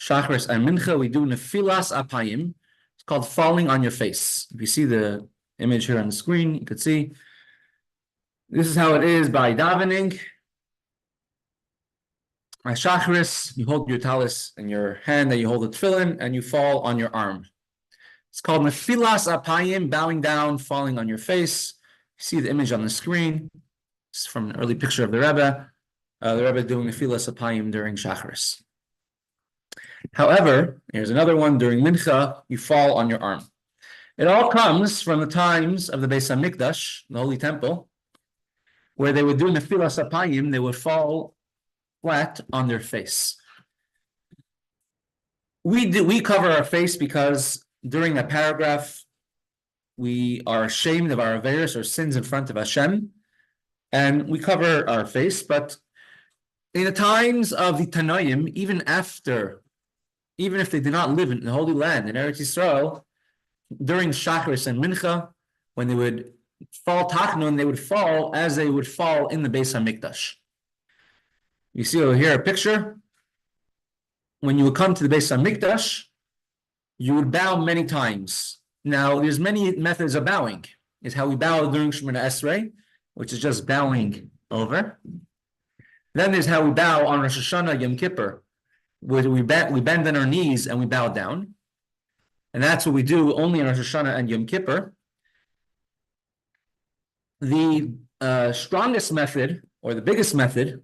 Shacharis and Mincha, we do Nefilas Apayim. It's called falling on your face. If you see the image here on the screen, you could see. This is how it is by davening. By Shacharis, you hold your talis in your hand, and you hold the tefillin, and you fall on your arm. It's called Nefilas Apayim, bowing down, falling on your face. You see the image on the screen. It's from an early picture of the Rebbe. The Rebbe doing Nefilas Apayim during Shacharis. However, here's another one during Mincha, you fall on your arm. It all comes from the times of the Beis HaMikdash, the Holy Temple, where they would do Nefilas Apayim, they would fall flat on their face. We cover our face because during that paragraph, we are ashamed of our aveiros or sins in front of Hashem, and we cover our face. But in the times of the Tanoim, even if they did not live in the Holy Land, in Eretz Yisrael, during Shacharis and Mincha, when they would fall Tachnun, they would fall as they would fall in the Beis HaMikdash. You see over here a picture. When you would come to the Beis HaMikdash, you would bow many times. Now, there's many methods of bowing. It's how we bow during Shemoneh Esrei, which is just bowing over. Then there's how we bow on Rosh Hashanah, Yom Kippur, where we bend on our knees and we bow down. And that's what we do only on Rosh Hashanah and Yom Kippur. The strongest method, or the biggest method,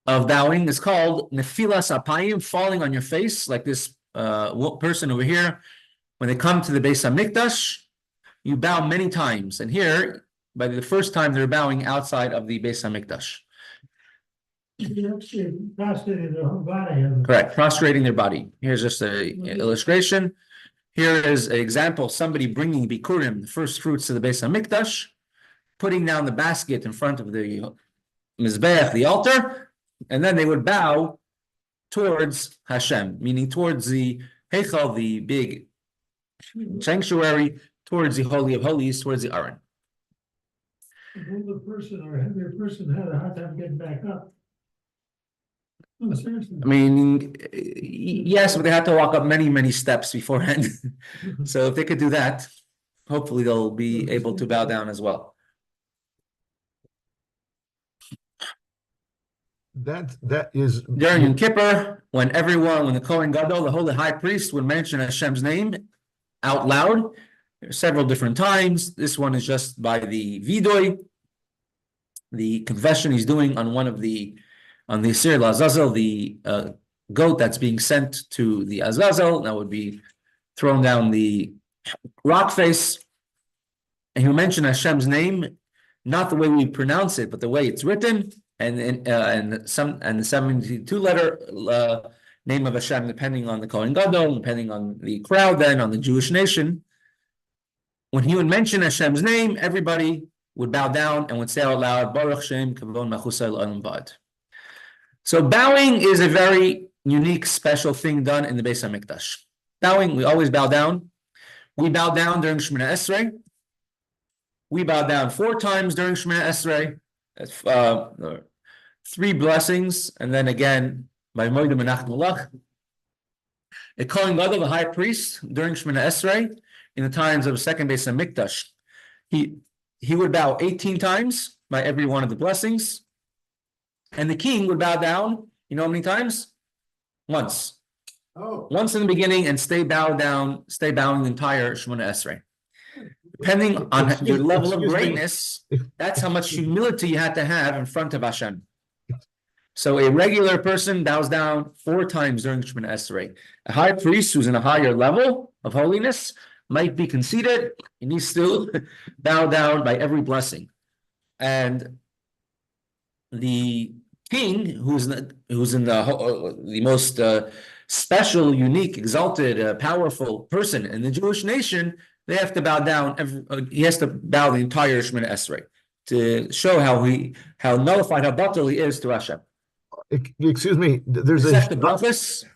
of bowing is called Nefilas Apayim, falling on your face, like this person over here. When they come to the Beis HaMikdash, you bow many times. And here, by the first time, they're bowing outside of the Beis HaMikdash. Prostrating their whole body. Correct, prostrating their body. Here's just an illustration. Here is an example, somebody bringing Bikurim, the first fruits to the Beis HaMikdash, putting down the basket in front of the Mizbeach, the altar, and then they would bow towards Hashem, meaning towards the Heichal, the big sanctuary, towards the Holy of Holies, towards the Aron. The older person or heavier person had a hard time getting back up. Oh, seriously. I mean, yes, but they had to walk up many, many steps beforehand. So if they could do that, hopefully they'll be able to bow down as well. That is during Yom Kippur, when the Kohen Gadol, the holy high priest, would mention Hashem's name out loud several different times. This one is just by the Vidoy, the confession he's doing on the Sir Azazel, the goat that's being sent to the Azazel, that would be thrown down the rock face. And he'll mention Hashem's name, not the way we pronounce it, but the way it's written. And the 72-letter name of Hashem, depending on the Kohen Gadol, depending on the crowd, then on the Jewish nation. When he would mention Hashem's name, everybody would bow down and would say out loud, Baruch Shem Kavon Machusay L'Olam Va'ad. So bowing is a very unique, special thing done in the Beis HaMikdash. Bowing, we always bow down. We bow down during Shemoneh Esrei. We bow down 4 times during Shemoneh Esrei. 3 blessings, and then again by Moed Menach Malach. A Kohen Gadol, the high priest, during Shemoneh Esrei, in the times of the second Beis HaMikdash, he would bow 18 times by every one of the blessings, and the king would bow down. You know how many times? Once. Once in the beginning, and stay bowing the entire Shemoneh Esrei. Depending on your level of greatness, that's how much humility you had to have in front of Hashem. So a regular person bows down 4 times during Shemoneh Esrei. A high priest who's in a higher level of holiness might be conceited, and he still bow down by every blessing. And the king, who's in the most special, unique, exalted, powerful person in the Jewish nation, they have to bow down. He has to bow the entire Shemoneh Esrei to show how nullified, how batal he is to Hashem. Excuse me. There's Mesechta Brachos.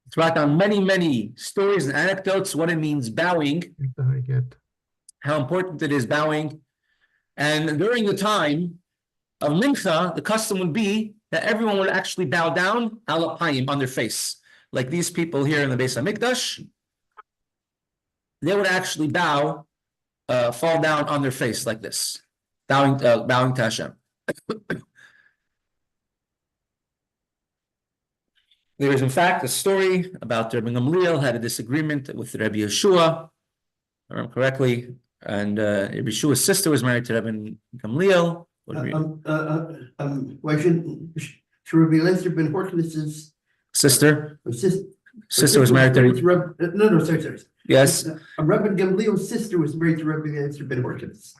It's brought down many stories and anecdotes what it means bowing. How important it is bowing. And during the time of Mincha, the custom would be that everyone would actually bow down alapayim on their face. like these people here in the Beis Hamikdash, they would actually bow, fall down on their face like this, bowing to Hashem. There is, in fact, a story about Rabbi Gamliel had a disagreement with Rabbi Yeshua, if I remember correctly, and Rabbi Yeshua's sister was married to Rabbi Gamliel. Why should Rabbi Eliezer ben Horkin's Sister sister was married to sorry. Yes. Rabbi Gamliel's sister was married to Rabbi Eliezer ben Horkin's.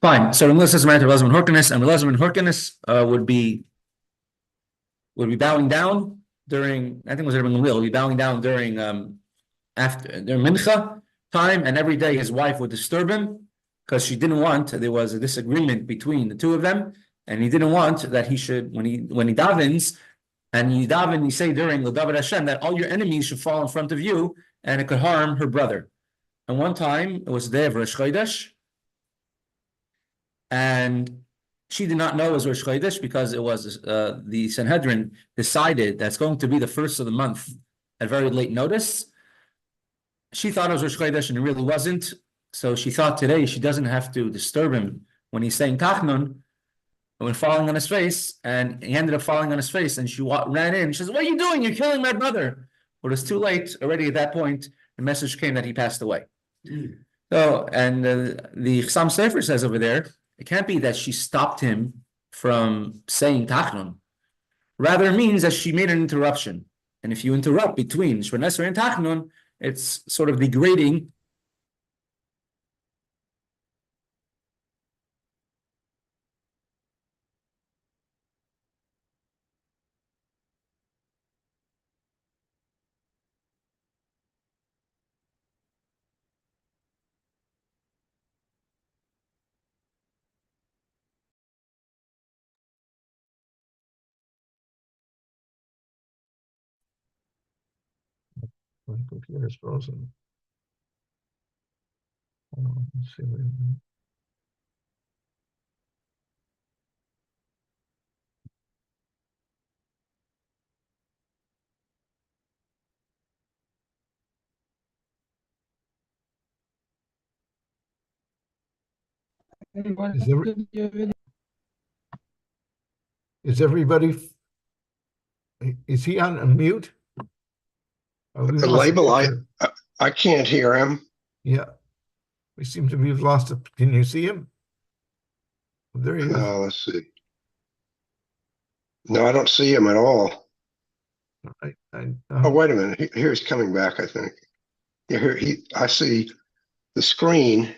Fine. So Rabbi is married to Elazar ben Horkinus, and Elazar ben Horkinus would be bowing down during, I think it was Rabbi Gamliel, would be bowing down during during Mincha time, and every day his wife would disturb him because she didn't want, there was a disagreement between the two of them, and he didn't want that he should, when he davens, and you daven, you say during L'David Hashem that all your enemies should fall in front of you, and it could harm her brother. And one time, it was the day of Rosh Chodesh, and she did not know it was Rosh Chodesh because it was the Sanhedrin decided that's going to be the first of the month at very late notice. She thought it was Rosh Chodesh and it really wasn't. So she thought today she doesn't have to disturb him when he's saying Tachnun, when falling on his face, and he ended up falling on his face, and she ran in. She says, "What are you doing? You're killing my brother." But it was too late already at that point. The message came that he passed away. So, and the Chassam Sofer says over there, it can't be that she stopped him from saying Tachnun. Rather, it means that she made an interruption. And if you interrupt between Shemona Esrei and Tachnun, it's sort of degrading. My computer's frozen. Hold on, let's see. Wait a minute. Is everybody? Is he on a mute? Oh, we The lost label, him. I can't hear him. Yeah, we seem to have lost it. Can you see him? There he is. Let's see. No, I don't see him at all. Oh, wait a minute. Here he's coming back, I think. Yeah, here I see the screen.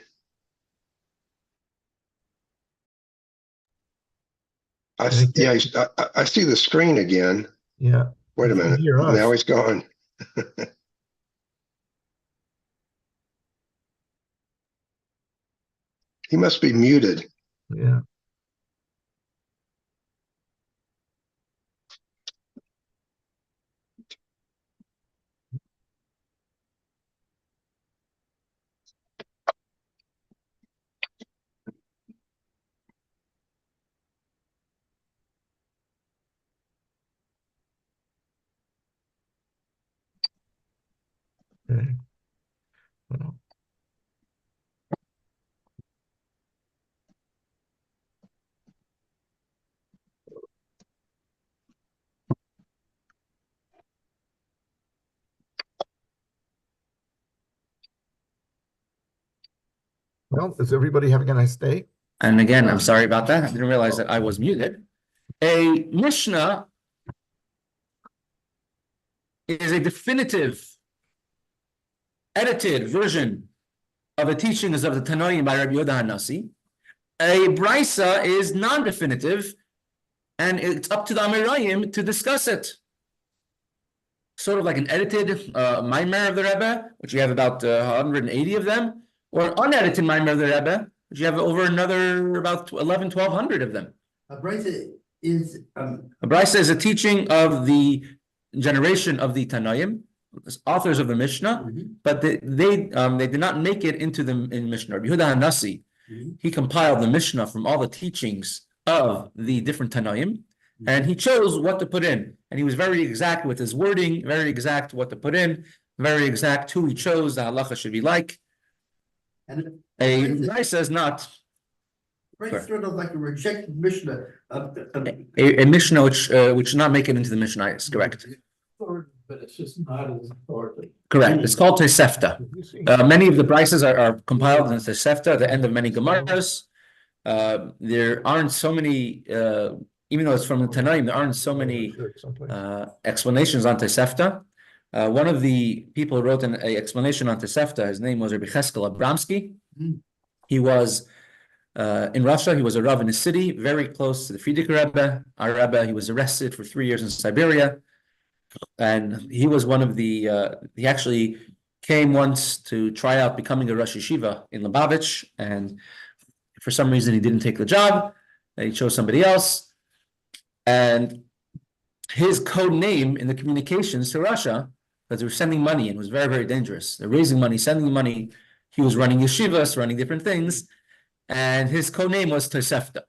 I see the screen again. Yeah. Wait a minute. Hear us. Now he's gone. He must be muted. Yeah. Okay. Well, is everybody having a nice day? And again, I'm sorry about that. I didn't realize that I was muted. A Mishnah is a definitive, edited version of the teachings of the Tanoim by Rabbi Yehuda HaNasi. A Brisa is non-definitive, and it's up to the Amirayim to discuss it. Sort of like an edited Maamar of the Rebbe, which you have about 180 of them, or unedited Maamar of the Rebbe, which you have over another about 1,100 of them. A brisa is A Brisa is a teaching of the generation of the Tanoim, authors of the Mishnah, but they did not make it into the Mishnah. Rabbi Yehuda HaNasi, he compiled the Mishnah from all the teachings of the different Tanoim, and he chose what to put in, and he was very exact with his wording, very exact what to put in, very exact who he chose. The halacha should be like. And A brisa is not right, Correct. sort of like a rejected Mishnah of a Mishnah which should not make it into the Mishnah. Is correct. But it's just not as authoritative. Correct. It's called Tosefta. Many of the brises are compiled in Tosefta at the end of many Gemaras. There aren't so many, even though it's from the Tanaim, there aren't so many explanations on Tosefta. One of the people who wrote an explanation on Tosefta, his name was Rabbi Cheskel Abramsky. He was in Russia. He was a Rav in a city, very close to the Frierdiker Rebbe, our Rebbe. He was arrested for 3 years in Siberia. And he was one of the, he actually came once to try out becoming a Rosh Yeshiva in Lubavitch, and for some reason he didn't take the job, and he chose somebody else. And his code name in the communications to Russia, because they were sending money and it was very, very dangerous. They're raising money, sending money. He was running yeshivas, running different things, and his code name was Tosefta.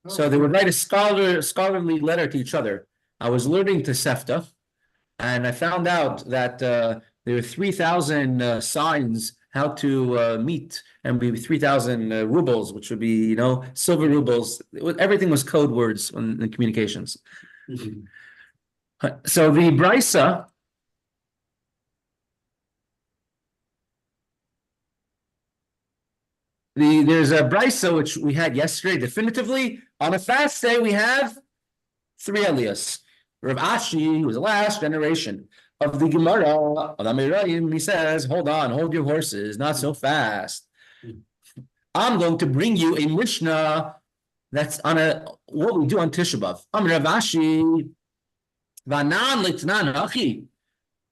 So they would write a scholarly letter to each other. I was learning Tosefta, and I found out that there are 3,000 signs how to meet, and be 3,000 rubles, which would be, silver rubles. Everything was code words in the communications. So the brisa, there's a brisa which we had yesterday. Definitively, on a fast day, we have 3 Aliyos. Rav Ashi, who was the last generation of the Gemara of Amirayim, he says, hold your horses, not so fast. I'm going to bring you a Mishnah that's on what we do on Tisha B'Av. Rav Ashi, Vanan Litnan Achi.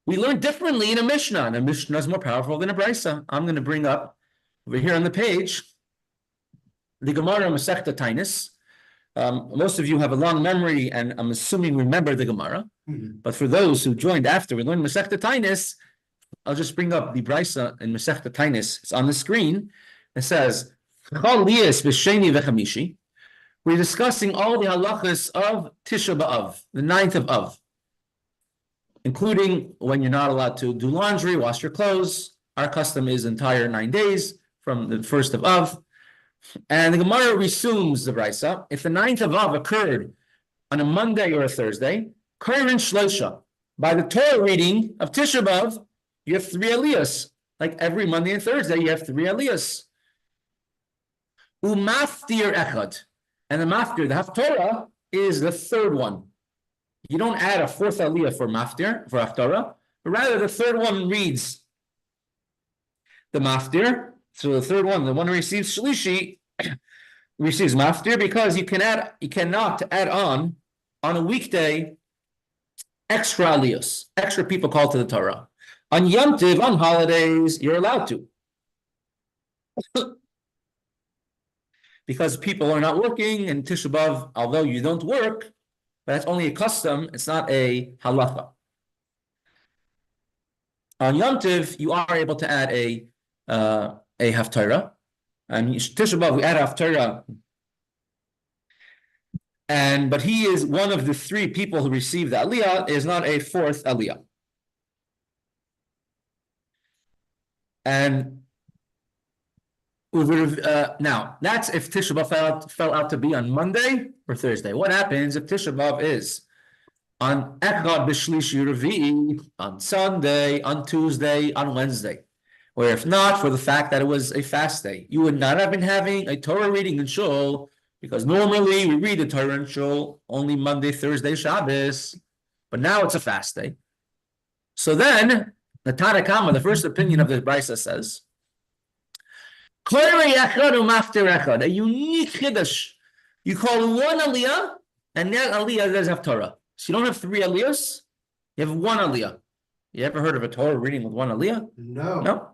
We learn differently in a Mishnah, and a Mishnah is more powerful than a brisa. I'm going to bring up over here on the page the Gemara Mesechta Tainis. Most of you have a long memory, and I'm assuming remember the Gemara. But for those who joined after we learned Mesechta Tainis, I'll just bring up the brisa in Mesechta Tainis. It's on the screen. It says, Aliyos b'sheni v'chamishi. We're discussing all the halachas of Tisha B'Av, the 9th of Av, including when you're not allowed to do laundry, wash your clothes. Our custom is entire 9 days from the 1st of Av. And the Gemara resumes the brisa. If the 9th of Av occurred on a Monday or a Thursday, Kairin Shlosha, by the Torah reading of Tisha B'Av, you have 3 Aliyos. Like every Monday and Thursday, you have 3 Aliyos. Umaftir echad. And the maftir, the Haftorah, is the 3rd one. You don't add a 4th Aliyah for maftir, for Haftorah, but rather the 3rd one reads the maftir. So the 3rd one, the one who receives shlishi, receives maftir, because you cannot add on a weekday extra aliyos, extra people called to the Torah. On Yom Tov, on holidays, you're allowed to. Because people are not working, and Tisha B'Av, although you don't work, but that's only a custom, it's not a halacha. On Yom Tov, you are able to add a haftarah, and Tisha B'Av we add haftarah, but he is one of the 3 people who received the aliyah, is not a 4th aliyah. And now that's if Tisha B'Av fell out to be on Monday or Thursday. What happens if Tisha B'Av is on Echad B'Shlishi Revi'i, on Sunday, on Tuesday, on Wednesday? Or if not, for the fact that it was a fast day, you would not have been having a Torah reading in Shul, because normally we read the Torah in Shul only Monday, Thursday, Shabbos, but now it's a fast day. So then, the Tanna Kama, the first opinion of the brisa says, a unique chiddush. You call one aliyah, and that aliyah does have Torah. So you don't have 3 aliyahs, you have 1 aliyah. You ever heard of a Torah reading with 1 aliyah? No.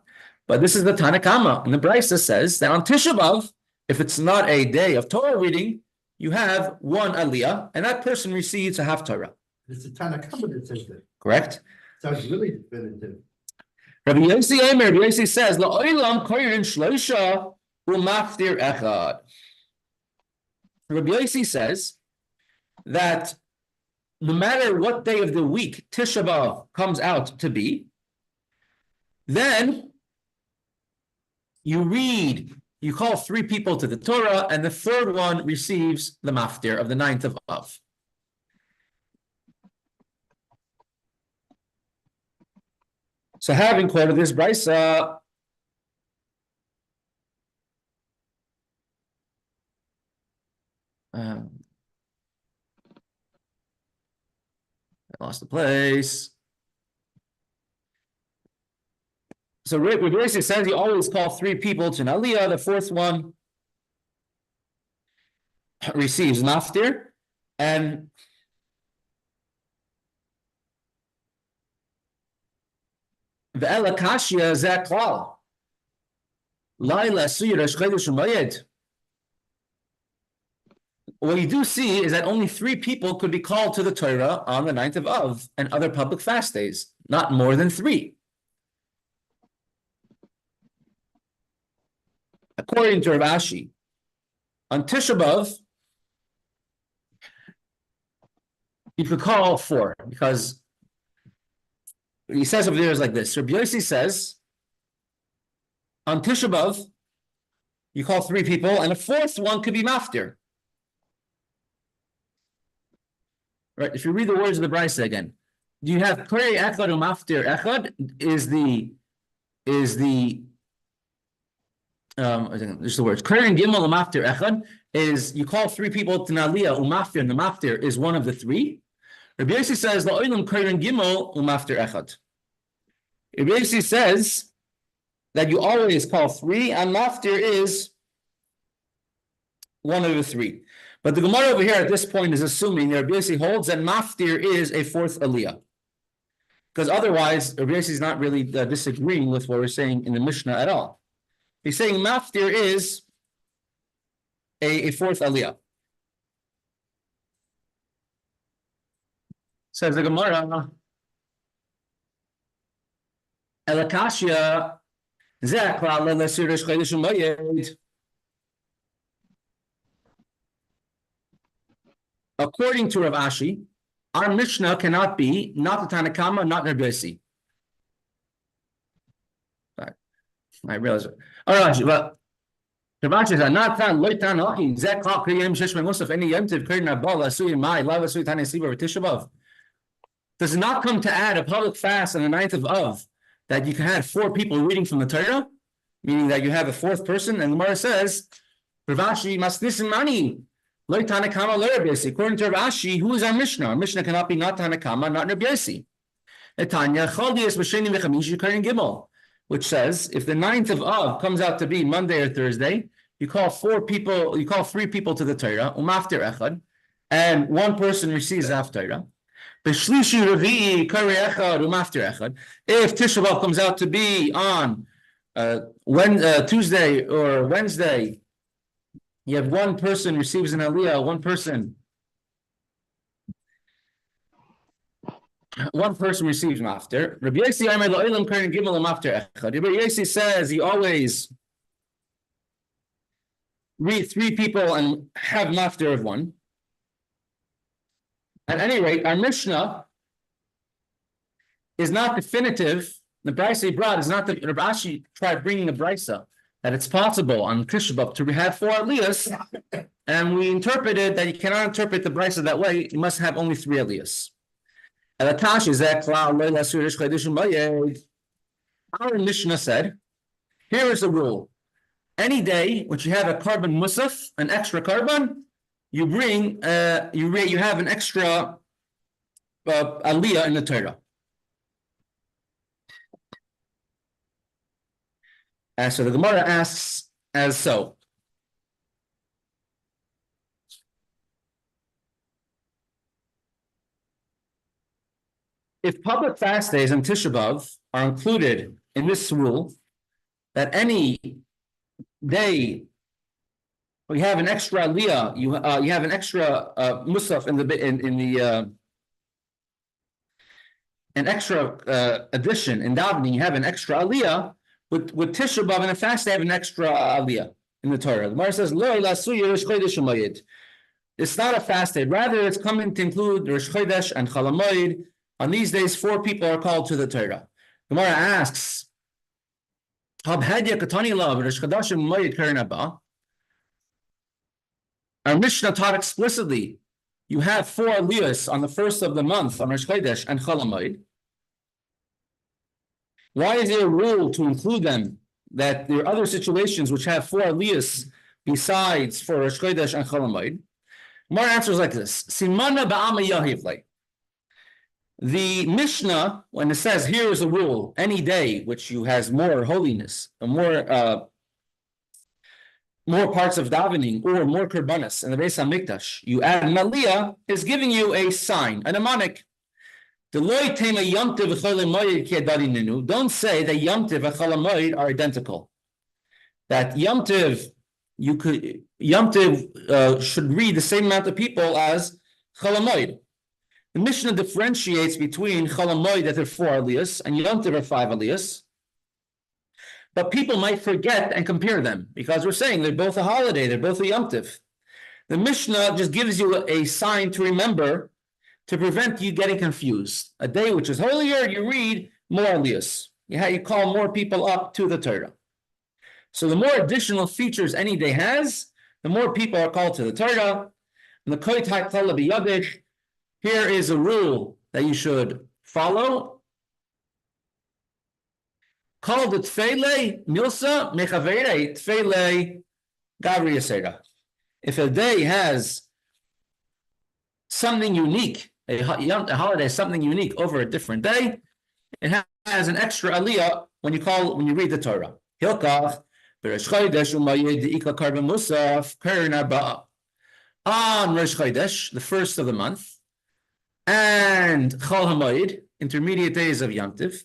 But this is the Tanna Kama, and the brisa says that on Tisha B'Av, if it's not a day of Torah reading, you have 1 aliyah, and that person receives a half Torah. It's a Tanna Kama that says that. Correct? Sounds really definitive. Rabbi Yossi says, La'olam koirin shloisha u'maftir echad. Rabbi Yossi says that no matter what day of the week Tisha B'Av comes out to be, then you call 3 people to the Torah, and the third one receives the maftir of the 9th of Av. So having quoted this brisa, I lost the place. So Rabbi Yossi says you always call 3 people to an aliyah. The fourth one receives maftir, and ve'ela kashya zeh klal. Laila suyir Chodesh umayyon. What you do see is that only 3 people could be called to the Torah on the 9th of Av and other public fast days, not more than 3. According to Rav Ashi, on Tisha B'Av, you could call 4, because he says over there is like this. Rabbi Yossi says, on Tisha B'Av, you call 3 people, and a 4th one could be maftir. Right? If you read the words of the brisa again, you have Korei Echad Umaftir Echad is the just the words. Korei and Gimel Umaftir Echad is you call 3 people to Naliyah Umaftir, and the maftir is one of the 3. Rabbi Yossi says La'olam Korei and Gimel Umaftir Echad. Rabbi Yossi says that you always call 3, and maftir is one of the 3. But the Gemara over here at this point is assuming that Rabbi Yossi holds that maftir is a 4th aliyah. Because otherwise, Rabbi Yossi is not really disagreeing with what we're saying in the Mishnah at all. He's saying maftir is a 4th aliyah. Says the Gemara, Elakashya zeh klal le'asir Chodesh umayyon. According to Rav Ashi, our Mishnah cannot be not the Tanakama, not Rabbi Yossi. Right. I realize it. All right, but Rav Ashi says, not tan loy tan achi zeh klal kriyim shesh memusaf any yemtiv k'rin abal asui mai lav asui tan esiva v'tisha b'av. Does it not come to add a public fast on the 9th of Av that you can have 4 people reading from the Torah, meaning that you have a 4th person, and the Gemara says, Rav Ashi must listen money. According to Rav Ashi, who is our Mishnah? Our Mishnah cannot be not Tanakama, not Rabbi Yossi. Which says, if the 9th of Av comes out to be Monday or Thursday, you call 4 people, you call 3 people to the Torah, umaftir echad, and 1 person receives after Torah. If Tisha B'Av comes out to be on Tuesday or Wednesday, you have 1 person receives an aliyah, 1 person receives maftir. Rabbi Yossi says you always read 3 people and have maftir of 1. At any rate, our Mishnah is not definitive. The brisa he brought is not that Rav Ashi tried bringing a brisa that it's possible on Tisha B'Av to have 4 aliyos, and we interpreted that you cannot interpret the brisa that way. You must have only 3 aliyos. Our Mishnah said, here is the rule: any day which you have a carbon musaf, an extra carbon, you bring you have an extra aliyah in the Torah. So the Gemara asks as so. If public fast days and Tisha B'Av are included in this rule, that any day we have an extra aliyah, you have an extra musaf in the an extra addition in davening, you have an extra aliyah. With Tisha B'Av and a fast, they have an extra aliyah in the Torah. The Gemara says, "Lo ila suyir Chodesh umayyon." it's not a fast day. Rather, it's coming to include Rosh Chodesh and Chol Hamoed. On these days, 4 people are called to the Torah. Gemara asks, our Mishnah taught explicitly, you have 4 Aliyos on the first of the month on Rosh Chodesh and Chol Hamoed. Why is there a rule to include them, that there are other situations which have 4 Aliyos besides for Rosh Chodesh and Chol Hamoed? Gemara answers like this: Simana ba'ama yahivle. The Mishnah, when it says here is a rule, any day which you has more holiness, or more parts of davening, or more korbanos in the Beis HaMikdash, you add an aliyah, is giving you a sign, a mnemonic. Don't say that Yom Tov and Chol Hamoed are identical. That Yom Tov, should read the same amount of people as Chol Hamoed. The Mishnah differentiates between Chol Hamoed, that there are 4 Aliyos, and Yom Tov are 5 Aliyos. But people might forget and compare them, because we're saying they're both a holiday, they're both a Yom Tov. The Mishnah just gives you a sign to remember, to prevent you getting confused. A day which is holier, you read more Aliyos. You call more people up to the Torah. So the more additional features any day has, the more people are called to the Torah. And the Koit HaKollel b'Yadich, here is a rule that you should follow. Called the Tfeile Milsa Mechavere Tfeile Gavri Yasera. If a day has something unique, a holiday, something unique over a different day, it has an extra aliyah when you read the Torah. Hilkach b'Rosh Chodesh Umayyon de'ikla karban musaf keren arba'a. On Rosh Chodesh, the first of the month, and Chol Hamoed, intermediate days of Yom Tov,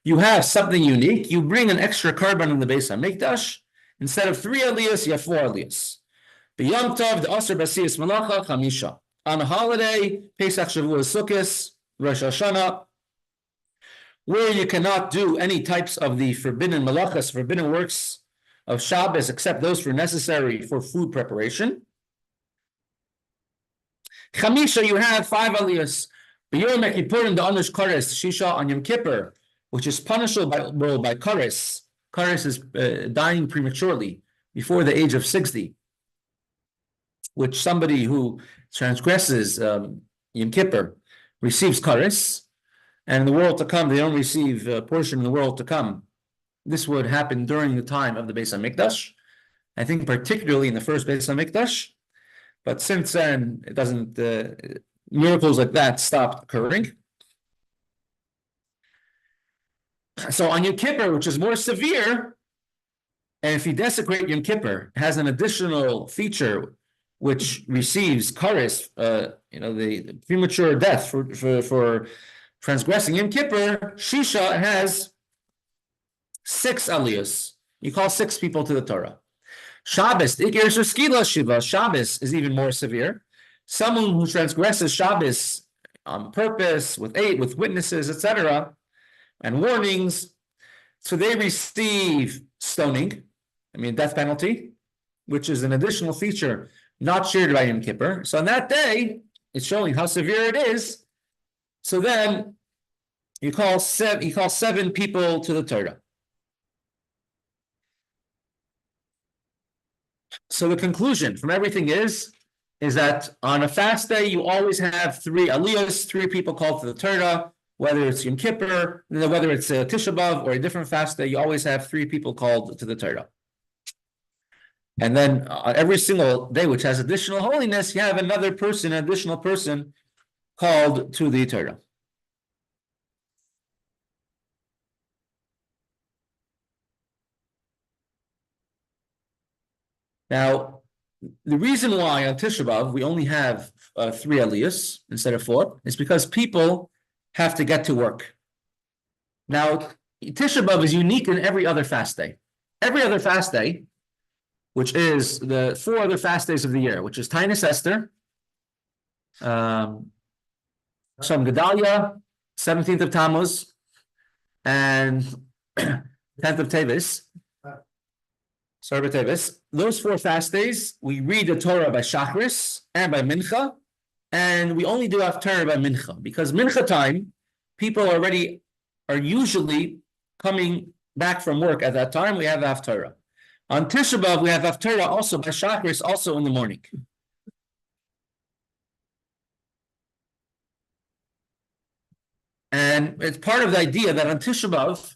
you have something unique. You bring an extra karban in the Beis HaMikdash. Instead of 3 aliyos, you have 4 aliyos. B'Yom Tov, the Asr B'Siyas Malacha, Chamisha. On a holiday, Pesach, Shavuot, Sukkot, Rosh Hashanah, where you cannot do any types of the forbidden malachas, forbidden works of Shabbos, except those necessary for food preparation. Chamisha, you have 5 aliyos. B'Yom Kippurim, the Anush Kollel, Shisha on Yom Kippur, which is punishable by Kollel. Kollel is dying prematurely, before the age of 60, which somebody who transgresses Yom Kippur receives Kollel, and in the world to come, they don't receive a portion in the world to come. This would happen during the time of the Beis HaMikdash, I think particularly in the first Beis HaMikdash, but since then, it doesn't, miracles like that stopped occurring. So on Yom Kippur, which is more severe, and if you desecrate Yom Kippur, it has an additional feature which receives Kollel, the premature death for transgressing Yom Kippur. Shisha has 6 aliyos. You call 6 people to the Torah. Shabbos, Shabbos is even more severe. Someone who transgresses Shabbos on purpose, with witnesses, etc., and warnings, so they receive stoning, death penalty, which is an additional feature not shared by Yom Kippur. So on that day, it's showing how severe it is. So then you call 7 people to the Torah. So the conclusion from everything is that on a fast day, you always have 3 aliyos, 3 people called to the Torah, whether it's Yom Kippur, whether it's a Tisha B'Av or a different fast day, you always have 3 people called to the Torah. And then every single day which has additional holiness, you have an additional person called to the Torah. Now, the reason why on Tisha B'Av we only have 3 aliyos instead of 4 is because people have to get to work. Now, Tisha B'Av is unique in every other fast day. Every other fast day, which is the 4 other fast days of the year, which is Tainus Esther, Shom Gedalia, 17th of Tammuz, and 10th of Teves. Sorry, B'Tevis. Those 4 fast days, we read the Torah by Shachris and by Mincha, and we only do Haftarah by Mincha, because Mincha time, people are usually coming back from work at that time. We have Haftarah. On Tisha B'Av, we have Haftarah also by Shachris, also in the morning. And it's part of the idea that on Tisha B'Av,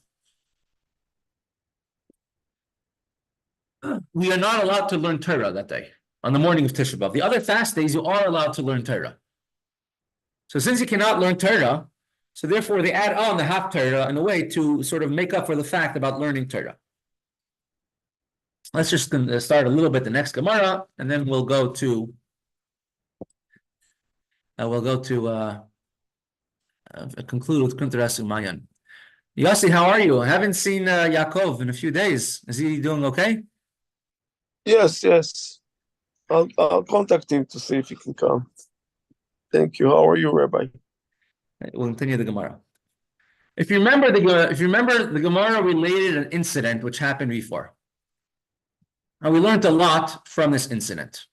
we are not allowed to learn Torah that day, on the morning of Tisha B'Av. The other fast days, you are allowed to learn Torah. So since you cannot learn Torah, so therefore they add on the Haftarah in a way to sort of make up for the fact about learning Torah. Let's just start a little bit the next Gemara, and then we'll go to conclude with Kuntres Umayyon. Yossi, how are you? I haven't seen Yaakov in a few days. Is he doing okay? Yes. I'll contact him to see if he can come. Thank you. How are you, Rabbi? We'll continue the Gemara. If you remember the Gemara related an incident which happened before. And we learned a lot from this incident.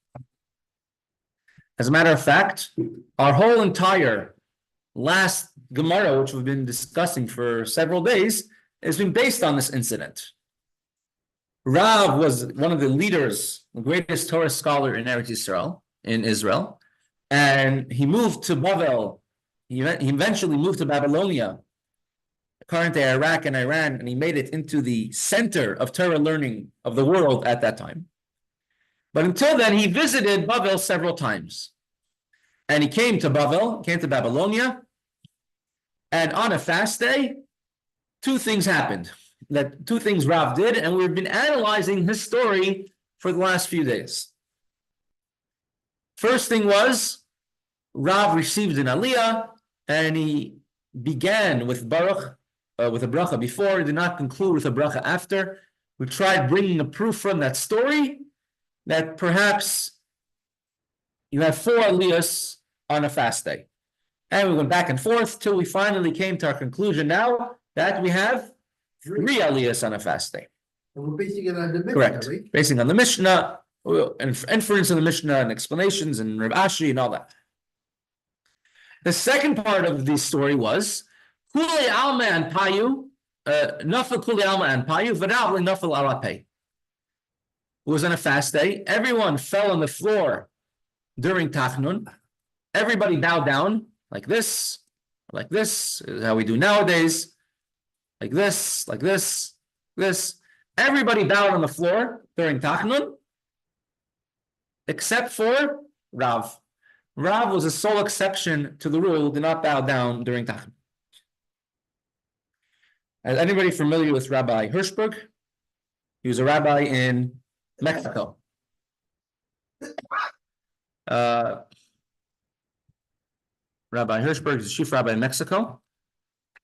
As a matter of fact, our whole entire last Gemara, which we've been discussing for several days, has been based on this incident. Rav was one of the leaders, the greatest Torah scholar in Eretz Israel, and he moved to Bavel. He eventually moved to Babylonia, current day Iraq and Iran, and he made it into the center of Torah learning of the world at that time. But until then, he visited Bavel several times. And he came to Babylonia, and on a fast day, 2 things happened. That 2 things Rav did, and we've been analyzing his story for the last few days. First thing was, Rav received an Aliyah, and he began with Baruch, with a bracha before, he did not conclude with a bracha after. We tried bringing a proof from that story that perhaps you have 4 Aliyos on a fast day. And we went back and forth till we finally came to our conclusion now that we have 3 Aliyos on a fast day. And we're basing it on the Mishnah, Correct. right? Basing on the Mishnah, and inference of the Mishnah, and explanations, and Rav Ashi, and all that. The second part of the story was Kulei Alma and Payu, Nafal Kulei Alma and Payu, V'Rav Nafal Arapei. It was on a fast day. Everyone fell on the floor during Tachnun. Everybody bowed down like this, is how we do nowadays. Like this. Everybody bowed on the floor during Tachnun, except for Rav. Rav was a sole exception to the rule, did not bow down during Tachnun. Is anybody familiar with Rabbi Hirschberg? He was a rabbi in Mexico. Rabbi Hirschberg is a chief rabbi in Mexico.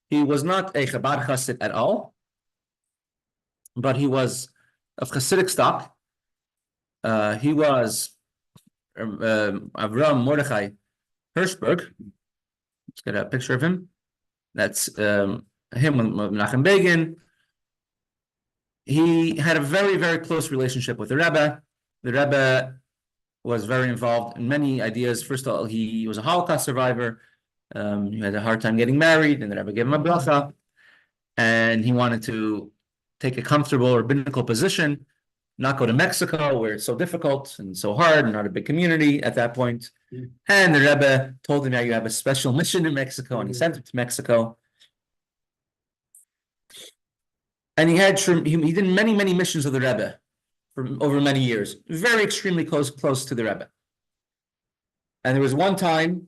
He was not a Chabad Chassid at all, but he was of Hasidic stock. He was Avram Mordechai Hirschberg. Let's get a picture of him. That's him with Menachem Begin. He had a very, very close relationship with the Rebbe. The Rebbe was very involved in many ideas. First of all, he was a Holocaust survivor. He had a hard time getting married, and the Rebbe gave him a bracha. And he wanted to take a comfortable rabbinical position, not go to Mexico, where it's so difficult and so hard, and not a big community at that point. And the Rebbe told him, "Now you have a special mission in Mexico," and he sent him to Mexico. And he did many missions of the Rebbe for over many years, very extremely close to the Rebbe. And there was one time,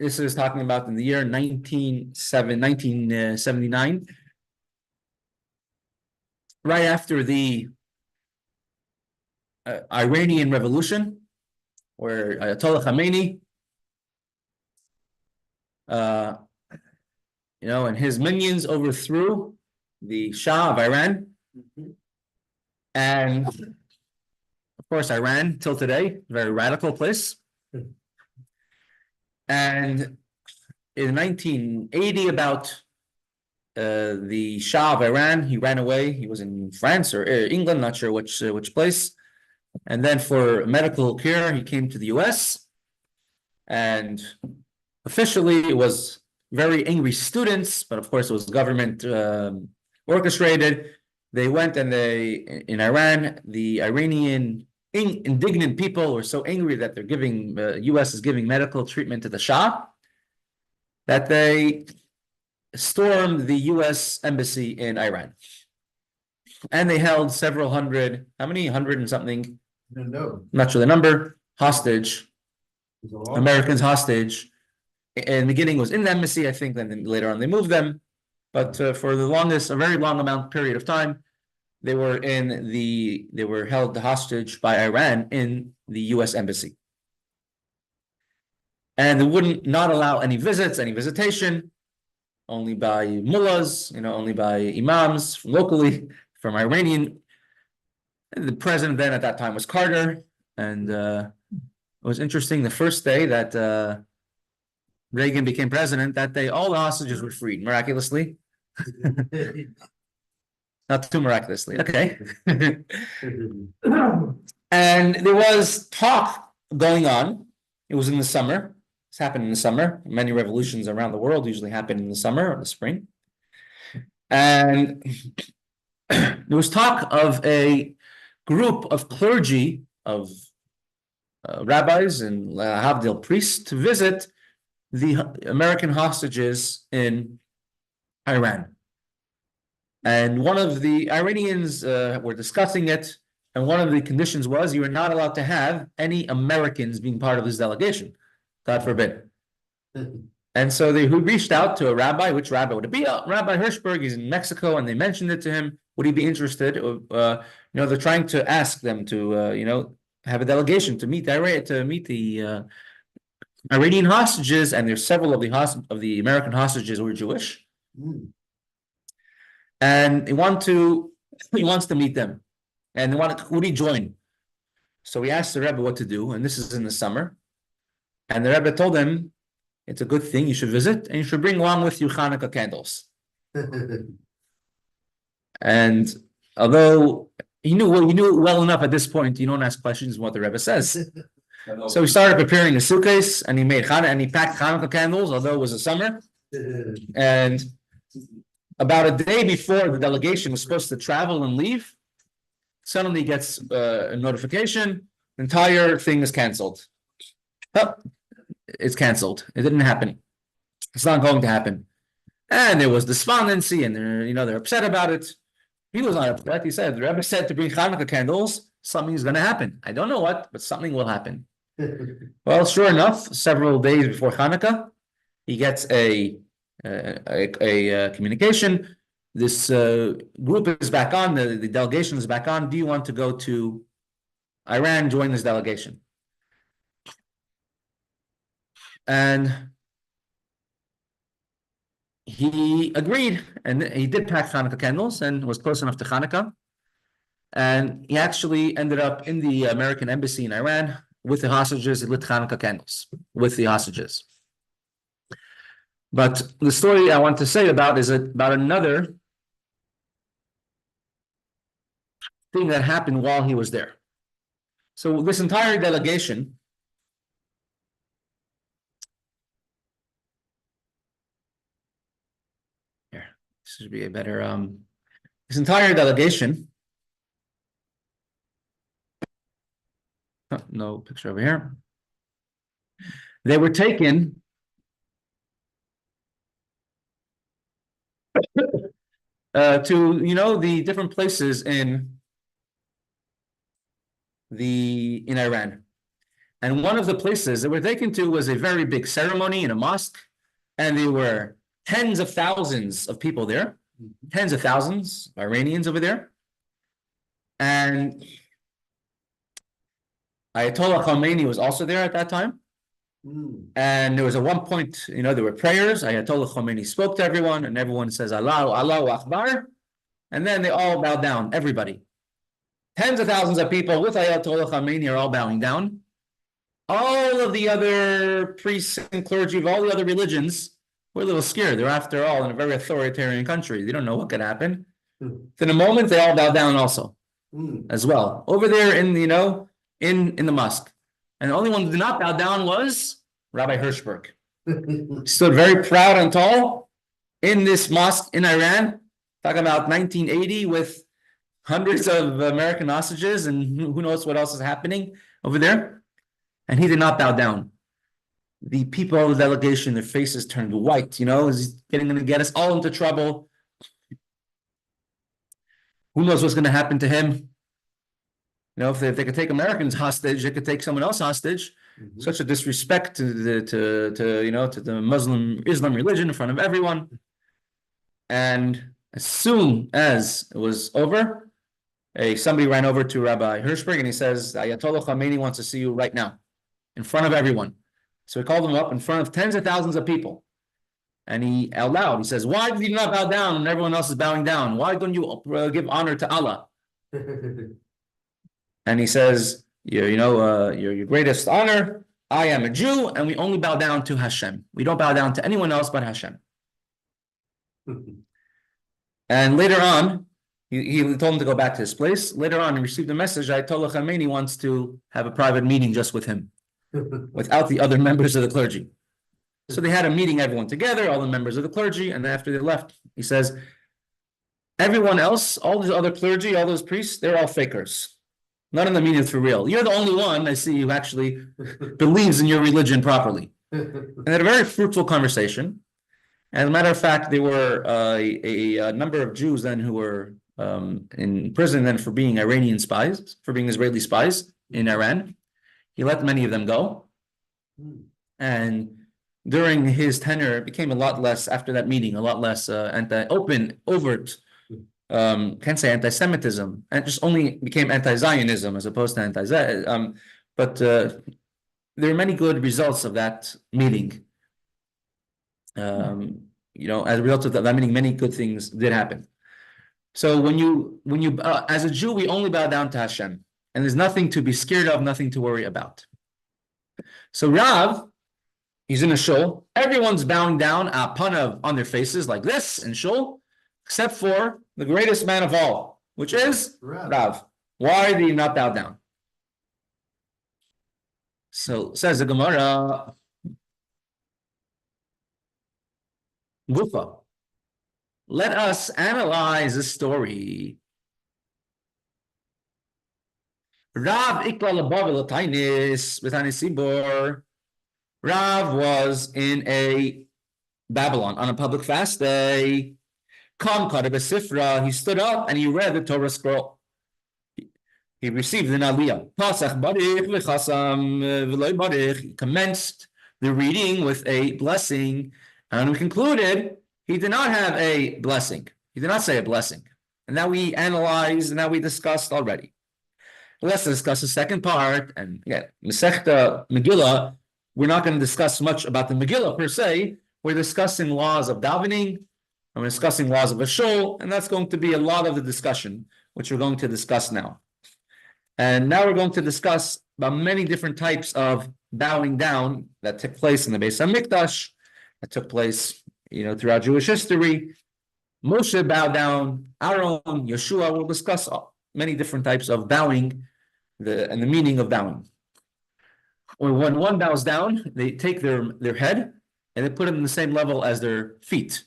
this is talking about in the year 1979, right after the Iranian Revolution, where Ayatollah Khamenei, and his minions overthrew the Shah of Iran. And of course, Iran till today, very radical place. And in 1980, about the Shah of Iran, he ran away. He was in France or England, not sure which place. And then for medical care, he came to the US. And officially, it was very angry students, but of course, it was government orchestrated. They went and in Iran, the Iranian indignant people were so angry that they're giving, US is giving medical treatment to the Shah, that they stormed the US embassy in Iran. And they held several hundred, how many? 100 and something, No. not sure the number, hostage, Americans hostage. In the beginning was in the embassy, I think, then later on they moved them. But for the longest, a very long period of time, they were held hostage by Iran in the US embassy. And they wouldn't not allow any visits, any visitation, only by mullahs, only by imams from locally, from Iranian. The president then at that time was Carter. And it was interesting, the first day that Reagan became president, that day all the hostages were freed, miraculously. Not too miraculously, okay. And there was talk going on. It was in the summer. This happened in the summer. Many revolutions around the world usually happen in the summer or the spring. And there was talk of a group of clergy, of rabbis and Havdil priests to visit the American hostages in Iran. And one of the Iranians were discussing it, and one of the conditions was you are not allowed to have any Americans being part of this delegation. God forbid. And so they reached out to a rabbi. Which rabbi would it be? Rabbi Hirschberg. He's in Mexico, and they mentioned it to him. Would he be interested? They're trying to ask them to, have a delegation to meet the Iranian hostages, and there's several of the American hostages who are Jewish, and he wants to meet them, and would he join? So he asked the Rebbe what to do, and this is in the summer. And the Rebbe told him, it's a good thing, you should visit, and you should bring along with you Hanukkah candles. And although he knew well enough at this point, you don't ask questions what the Rebbe says. So he started preparing a suitcase, and he made Hanukkah, and he packed Hanukkah candles, although it was a summer. And about a day before the delegation was supposed to travel and leave, suddenly he gets a notification, the entire thing is canceled. Oh, it's canceled. It didn't happen. It's not going to happen. And there was despondency, and they're upset about it. He was not upset. He said, the Rebbe said to bring Hanukkah candles, something is going to happen. I don't know what, but something will happen. Well, sure enough, several days before Hanukkah, he gets a communication. This group is back on, the delegation is back on. Do you want to go to Iran, join this delegation? And he agreed, and he did pack Hanukkah candles and was close enough to Hanukkah. And he actually ended up in the American embassy in Iran with the hostages. He lit Hanukkah candles with the hostages. But the story I want to say about is about another thing that happened while he was there. So this entire delegation, here, this should be a better, this entire delegation, no picture over here. They were taken to the different places in Iran, and one of the places they were taken to was a very big ceremony in a mosque, and there were tens of thousands of people there, tens of thousands of Iranians over there, and Ayatollah Khomeini was also there at that time. And there was at one point, there were prayers. Ayatollah Khomeini spoke to everyone, and everyone says, Allahu Akbar. And then they all bow down, everybody. Tens of thousands of people with Ayatollah Khomeini are all bowing down. All of the other priests and clergy of all the other religions were a little scared. They're after all in a very authoritarian country. They don't know what could happen. In a moment, they all bow down also, as well. Over there in, in the mosque. And the only one who did not bow down was Rabbi Hirschberg. He stood very proud and tall in this mosque in Iran, talking about 1980 with hundreds of American hostages and who knows what else is happening over there. And he did not bow down. The people of the delegation, their faces turned white, is going to get us all into trouble. Who knows what's going to happen to him? If they could take Americans hostage, they could take someone else hostage. Such a disrespect to the Islam religion in front of everyone. And as soon as it was over, somebody ran over to Rabbi Hirschberg and he says, Ayatollah Khamenei wants to see you right now, in front of everyone. So he called him up in front of tens of thousands of people. And he out loud, he says, why did you not bow down when everyone else is bowing down? Why don't you give honor to Allah? And he says, your greatest honor, I am a Jew, and we only bow down to Hashem. We don't bow down to anyone else but Hashem. And later on, he told him to go back to his place. Later on, he received a message, Ayatollah Khamenei wants to have a private meeting just with him, without the other members of the clergy. So they had a meeting, everyone together, all the members of the clergy, and after they left, he says, everyone else, all these other clergy, all those priests, they're all fakers. None of them mean it for real. You're the only one I see who actually believes in your religion properly. And they had a very fruitful conversation. As a matter of fact, there were a number of Jews then who were in prison then for being Iranian spies, for being Israeli spies in Iran. He let many of them go. And during his tenure, it became a lot less, after that meeting, a lot less overt, can't say anti-Semitism, and just only became anti-Zionism as opposed to anti-Zionism. But there are many good results of that meeting. As a result of that meeting, many good things did happen. So when you as a Jew, we only bow down to Hashem, and there's nothing to be scared of, nothing to worry about. So Rav, he's in a shul. Everyone's bowing down on their faces like this in shul, except for the greatest man of all, which is Rav. Why did he not bow down? So says the Gemara, Gufa. Let us analyze the story. Rav ikla lebavel atainis v'tanisibor. Rav was in a Babylon on a public fast day. He stood up and he read the Torah scroll. He received an aliyah. He commenced the reading with a blessing, and we concluded he did not have a blessing. He did not say a blessing. And now we analyzed, and now we discussed already. Let's discuss the second part. And again, Mesechta, Megillah, we're not going to discuss much about the Megillah per se. We're discussing laws of davening, and we're discussing laws of a shul, and that's going to be a lot of the discussion, which we're going to discuss now. And now we're going to discuss about many different types of bowing down that took place in the Beis HaMikdash, that took place, throughout Jewish history. Moshe bowed down, Aaron, Yeshua. We'll discuss many different types of bowing, and the meaning of bowing. When one bows down, they take their head and they put it in the same level as their feet,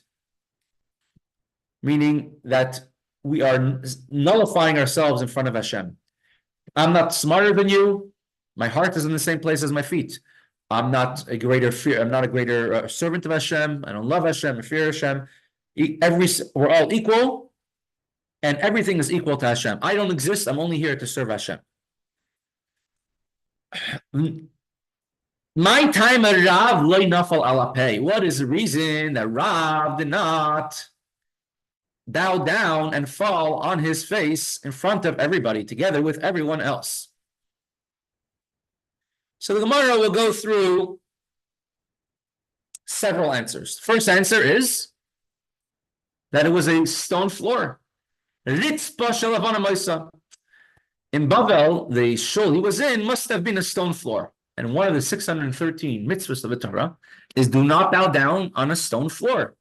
meaning that we are nullifying ourselves in front of Hashem. I'm not smarter than you. My heart is in the same place as my feet. I'm not a greater servant of Hashem. I don't love Hashem. I fear Hashem. We're all equal, and everything is equal to Hashem. I don't exist. I'm only here to serve Hashem. My time at Rav loy nafal alapei. What is the reason that Rav did not bow down and fall on his face in front of everybody, together with everyone else? So the Gemara will go through several answers. First answer is that it was a stone floor. In Bavel, the shul he was in must have been a stone floor. and one of the 613 mitzvahs of the Torah is do not bow down on a stone floor.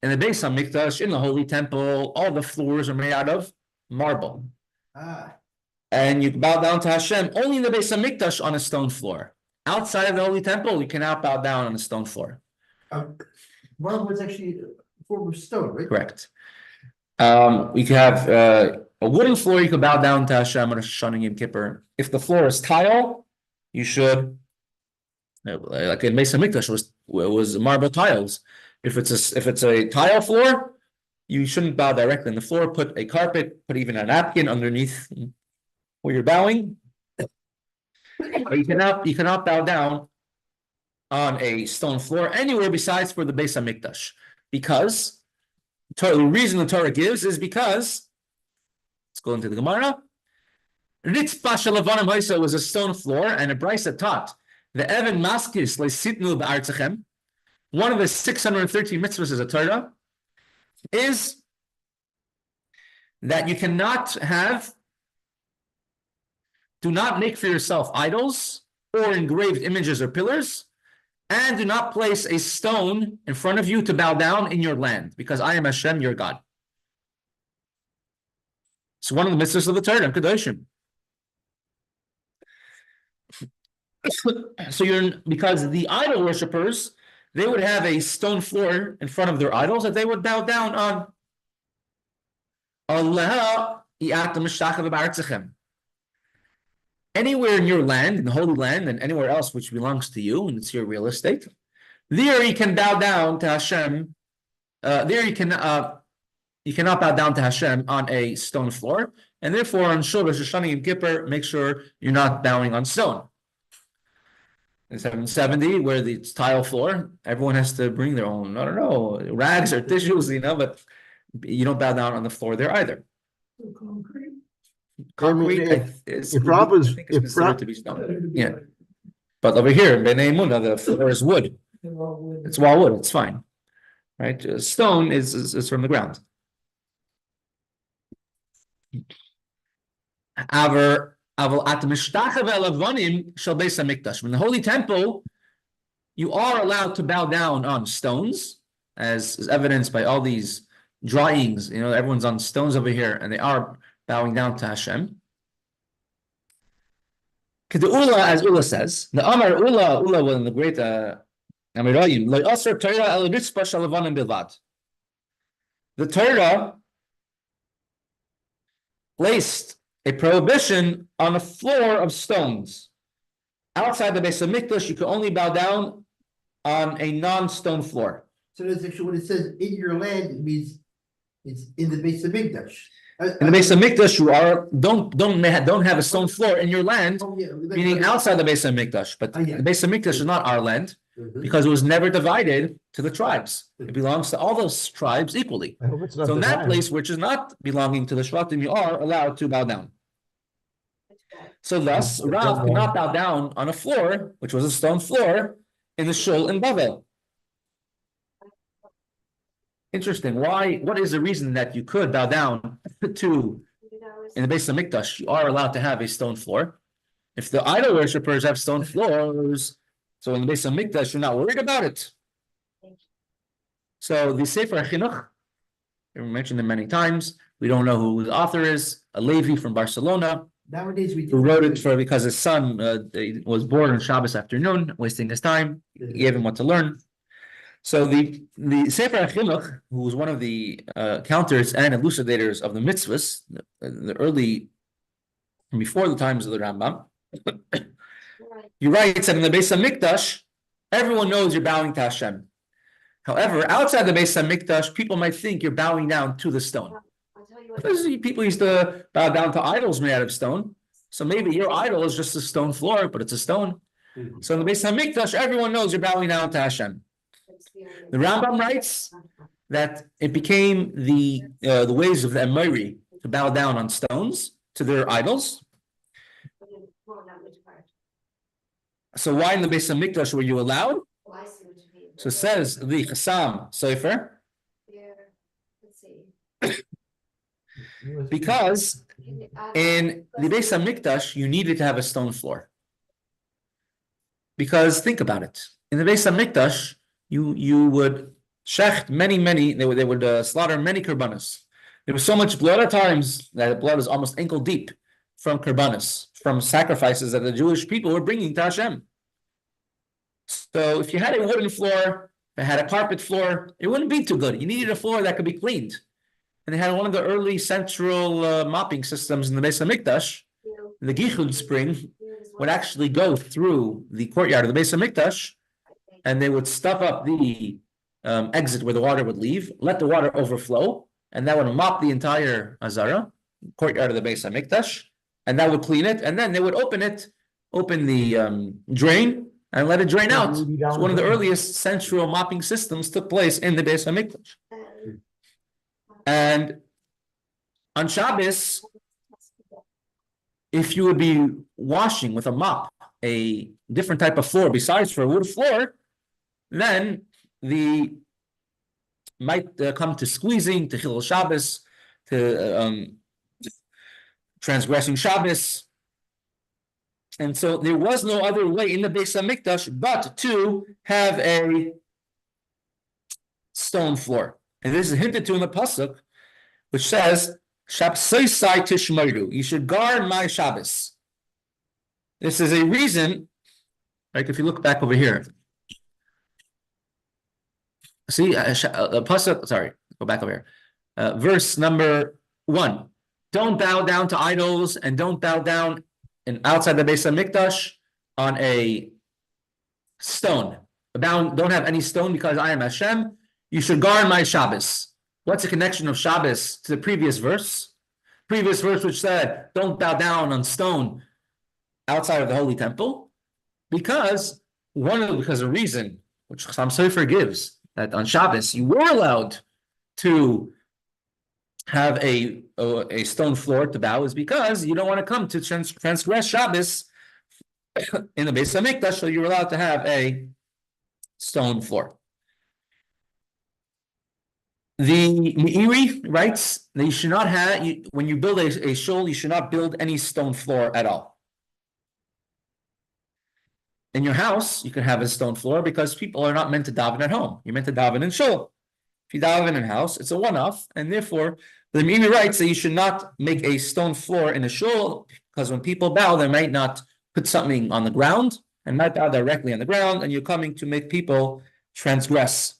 In the Beis HaMikdash, in the Holy Temple, all the floors are made out of marble. And you bow down to Hashem only in the Beis HaMikdash on a stone floor. Outside of the Holy Temple, you cannot bow down on a stone floor. Marble was actually a form of stone, right? Correct. You can have a wooden floor, you can bow down to Hashem on Rosh Hashanah Yom Kippur. If the floor is tile, you should, like in Beis HaMikdash was marble tiles. If it's a tile floor, you shouldn't bow directly on the floor. Put a carpet, put even a napkin underneath where you're bowing. But you cannot bow down on a stone floor anywhere besides for the Beis HaMikdash, because the reason the Torah gives is because, let's go into the Gemara. Ritzpa shalavanim haisa was a stone floor, and a brisa taught the Evan Maskis leisitnu ba'artzachem. One of the 613 mitzvahs of the Torah is that you do not make for yourself idols or engraved images or pillars, and do not place a stone in front of you to bow down in your land, because I am Hashem, your God. It's one of the mitzvahs of the Torah, Kedoshim. So because the idol worshippers, they would have a stone floor in front of their idols that they would bow down on. Allah anywhere in your land, in the Holy Land, and anywhere else which belongs to you, and it's your real estate, there you can bow down to Hashem. There you cannot bow down to Hashem on a stone floor, and therefore on Shodesh, Rosh Hashanah, Yom Kippur, make sure you're not bowing on stone. In 770, where the tile floor, everyone has to bring their own, I don't know, rags or tissues, but you don't bow down on the floor there either. Concrete. Concrete if Rob was, if Rob, to be stone. Yeah. But over here, Bnei Emunah, the floor is wood. It's wall wood, it's fine. Right? Stone is from the ground. In the Holy Temple, you are allowed to bow down on stones, as is evidenced by all these drawings. Everyone's on stones over here, and they are bowing down to Hashem. Ula, as Ula says, the Amar Ula was in the great Amirayim. The Torah placed a prohibition on a floor of stones. Outside the Beis HaMikdash, you can only bow down on a non-stone floor. So that's actually what it says, in your land, it means it's in the Beis HaMikdash. In the Beis HaMikdash, you don't have a stone floor in your land, meaning outside the Beis HaMikdash. But the Beis HaMikdash is not our land, because it was never divided to the tribes. It belongs to all those tribes equally. I hope it's not So in that divided. place, which is not belonging to the Shvatim, you are allowed to bow down. So thus, Rav could not bow down on a floor, which was a stone floor, in the shul in Bavel. Interesting. Why? What is the reason that you could bow down to in the Beis HaMikdash? You are allowed to have a stone floor. If the idol worshippers have stone floors, so in the Beis HaMikdash, you're not worried about it. So the Sefer Chinuch, we mentioned it many times. We don't know who the author is. A Levi from Barcelona, Nowadays we who wrote it because his son was born on Shabbos afternoon, wasting his time. He gave him what to learn. So the Sefer Chinuch, who was one of the counters and elucidators of the mitzvahs, the early, before the times of the Rambam, he writes that in the Beis HaMikdash, everyone knows you're bowing to Hashem. However, outside the Beis HaMikdash, people might think you're bowing down to the stone. Because people used to bow down to idols made out of stone. So maybe your idol is just a stone floor, but it's a stone. So in the Beis HaMikdash, everyone knows you're bowing down to Hashem. The Rambam writes that it became the ways of the Emori to bow down on stones to their idols. So why in the Beis HaMikdash were you allowed? So it says the Chassam Sefer, because in the Beis HaMikdash you needed to have a stone floor. Because think about it. In the Beis HaMikdash, you would shecht many, they would slaughter many korbanos. There was so much blood at times that the blood was almost ankle deep from korbanos, from sacrifices that the Jewish people were bringing to Hashem. So if you had a wooden floor, if it had a carpet floor, it wouldn't be too good. You needed a floor that could be cleaned. And they had one of the early central mopping systems in the Beis HaMikdash. The Gichud spring would actually go through the courtyard of the Beis HaMikdash, and they would stuff up the exit where the water would leave, let the water overflow, and that would mop the entire Azara, courtyard of the Beis HaMikdash, and that would clean it, and then they would open the drain, and let it drain out. So one of the earliest central mopping systems took place in the Beis HaMikdash. And on Shabbos, if you would be washing with a mop a different type of floor besides for a wood floor, then the might come to squeezing, to Chilul Shabbos, to transgressing Shabbos. And so there was no other way in the Beis HaMikdash but to have a stone floor. And this is hinted to in the pasuk, which says, "Shabsosai tishmeru." You should guard my Shabbos. This is a reason, like if you look back over here. See, pasuk. Sorry, go back over here. Verse number 1. Don't bow down to idols, and don't bow down outside the Beis HaMikdash on a stone. Don't have any stone, because I am Hashem. You should guard my Shabbos. What's the connection of Shabbos to the previous verse? Previous verse which said, don't bow down on stone outside of the Holy Temple. Because a reason, which Chassam Sofer gives, that on Shabbos you were allowed to have a stone floor to bow, is because you don't want to come to transgress Shabbos in the Beis HaMikdash, so you're allowed to have a stone floor. The Meiri writes that you should not have, when you build a shul, you should not build any stone floor at all. In your house, you can have a stone floor because people are not meant to daven at home. You're meant to daven in shul. If you daven in a house, it's a one-off, and therefore the Meiri writes that you should not make a stone floor in a shul, because when people bow, they might not put something on the ground and might bow directly on the ground, and you're coming to make people transgress.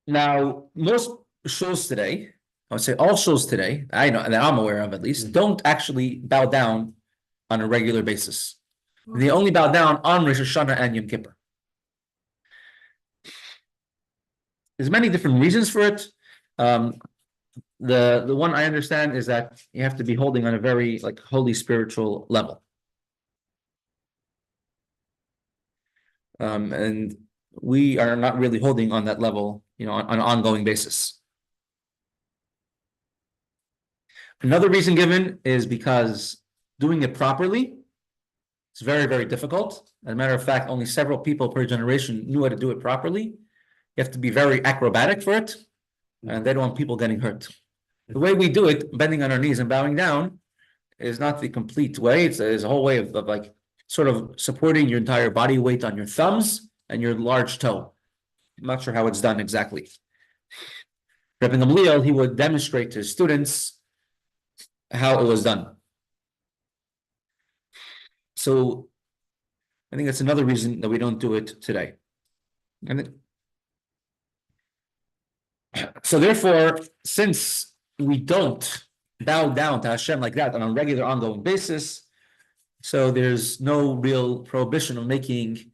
Now, most shuls today, I would say all shuls today, I know that I'm aware of at least, don't actually bow down on a regular basis. They only bow down on Rosh Hashanah and Yom Kippur. There's many different reasons for it. The one I understand is that you have to be holding on a very holy spiritual level. And we are not really holding on that level, on an ongoing basis. Another reason given is because doing it properly is very, very difficult. As a matter of fact, only several people per generation knew how to do it properly. You have to be very acrobatic for it, and they don't want people getting hurt. The way we do it, bending on our knees and bowing down, is not the complete way. It's a whole way of sort of supporting your entire body weight on your thumbs and your large toe. I'm not sure how it's done exactly. Rabbi Gamliel, he would demonstrate to his students how it was done. So I think that's another reason that we don't do it today. So therefore, since we don't bow down to Hashem like that on a regular ongoing basis, so there's no real prohibition of making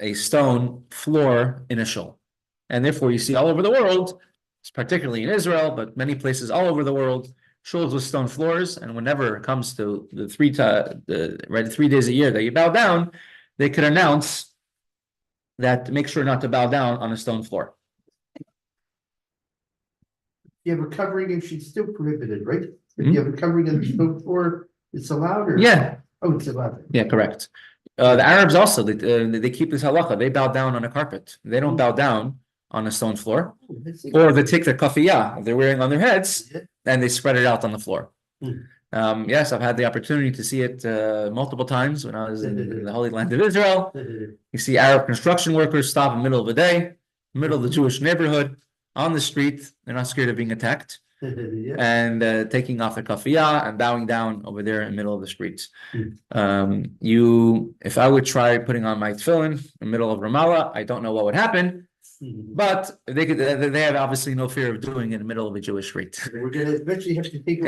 a stone floor in a shul. And therefore you see all over the world, particularly in Israel, but many places all over the world, shuls with stone floors. And whenever it comes to the 3 days a year that you bow down, they could announce that make sure not to bow down on a stone floor. You have a covering, and she's still prohibited, right? If you have a covering on the stone floor, it's allowed, or? Yeah. Oh, it's allowed. Yeah, correct. The Arabs also, they keep this halacha. They bow down on a carpet. They don't bow down on a stone floor, Let's see. or they take their kafiyah they're wearing on their heads and they spread it out on the floor. Yes, I've had the opportunity to see it multiple times when I was in the Holy Land of Israel. You see Arab construction workers stop in the middle of the day, middle of the Jewish neighborhood, on the street. They're not scared of being attacked, Yeah. and taking off their kafiyah and bowing down over there in the middle of the streets. If I would try putting on my tefillin in the middle of Ramallah, I don't know what would happen. But they have obviously no fear of doing it in the middle of a Jewish street. We're gonna eventually have to take.